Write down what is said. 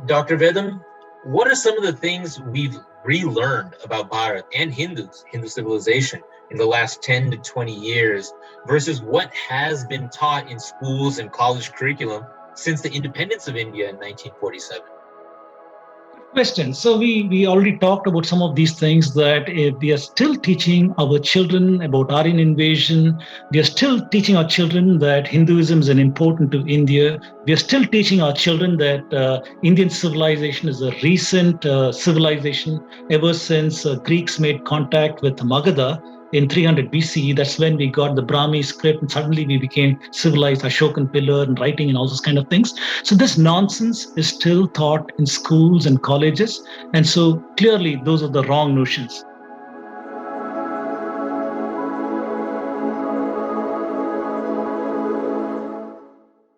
Dr. Vedham, what are some of the things we've relearned about Bharat and Hindu civilization in the last 10 to 20 years versus what has been taught in schools and college curriculum since the independence of India in 1947? Question. So we already talked about some of these things that if we are still teaching our children about Aryan invasion. We are still teaching our children that Hinduism is an important to India. We are still teaching our children that Indian civilization is a recent civilization ever since Greeks made contact with Magadha in 300 BCE. That's when we got the Brahmi script, and suddenly we became civilized, Ashokan pillar and writing and all those kind of things. So this nonsense is still taught in schools and colleges. And so clearly those are the wrong notions.